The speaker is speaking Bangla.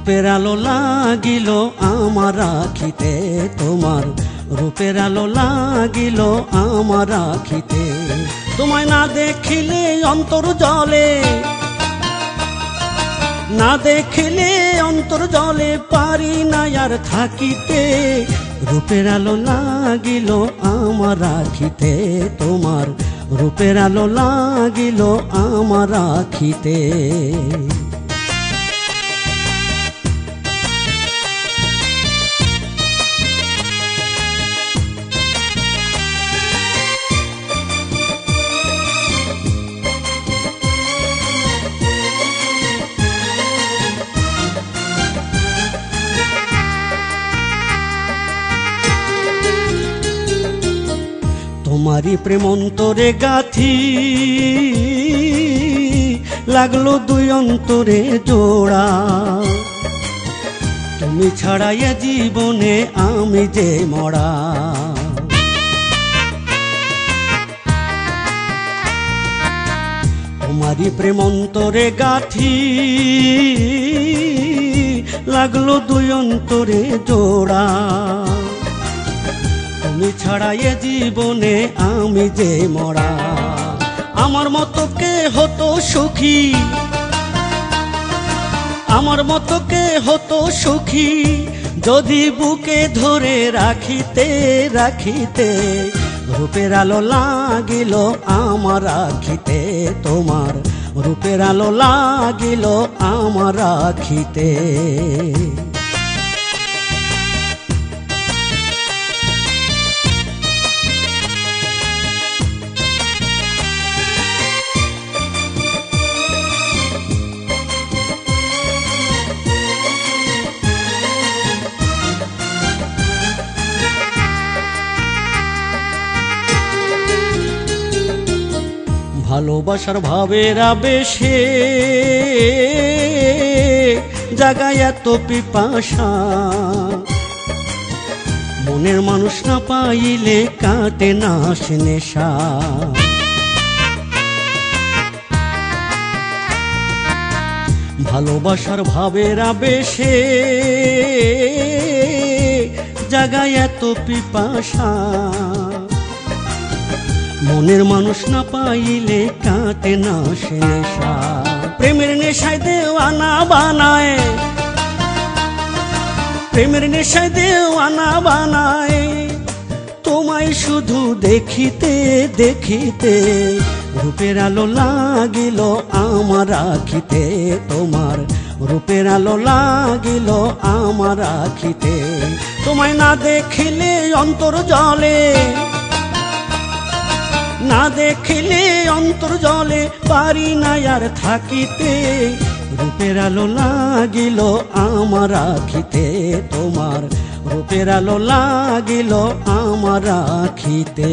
রূপের আলো লাগিল আমার আখিতে, তোমার রূপের আলো লাগিল আমার আখিতে। তোমায় না দেখিলে অন্তর জলে, না দেখিলে অন্তর জলে, পারি না আর থাকিতে। রূপের আলো লাগিল আমার আখিতে, তোমার রূপের আলো লাগিল আমার আখিতে। তোমারি প্রেম অন্তরে গাথি, লাগলো দুই অন্তরে জোড়া। তুমি ছাড়াইয়া জীবনে আমি যে মরা। তোমারি প্রেম অন্তরে গাথি, লাগলো দুই অন্তরে জোড়া। তুমি ছাড়াইয়ে জীবনে আমি যে মরা। আমার মতো কে হতো সুখী, আমার মতো কে হতো সুখী, যদি বুকে ধরে রাখিতে রাখিতে। রূপের আলো লাগিল আমার আখিতে, তোমার রূপের আলো লাগিল আমার আখিতে। ভালোবাসার ভাবের আবেশে জাগায় এত পিপাসা, মনের মানুষ না পাইলে কাটে না সে নেশা। ভালোবাসার ভাবের আবেশে জাগায় এত পিপাসা, মনের মানুষ না পাইলে কাটে না সে নেশা। প্রেমের নেশায় দেওয়ানা বানায়, প্রেমের নেশায় দেওয়ানা বানায়। তোমায় শুধু দেখিতে দেখিতে, রূপের আলো লাগিল আমার আখিতে, তোমার রূপের আলো লাগিল আমার আখিতে। তোমায় না দেখিলে অন্তর জলে, না দেখিলে অন্তর জলে, পারি না আর থাকিতে। রূপের আলো লাগিল আমার আখিতে, তোমার রূপের আলো লাগিল আমার আখিতে।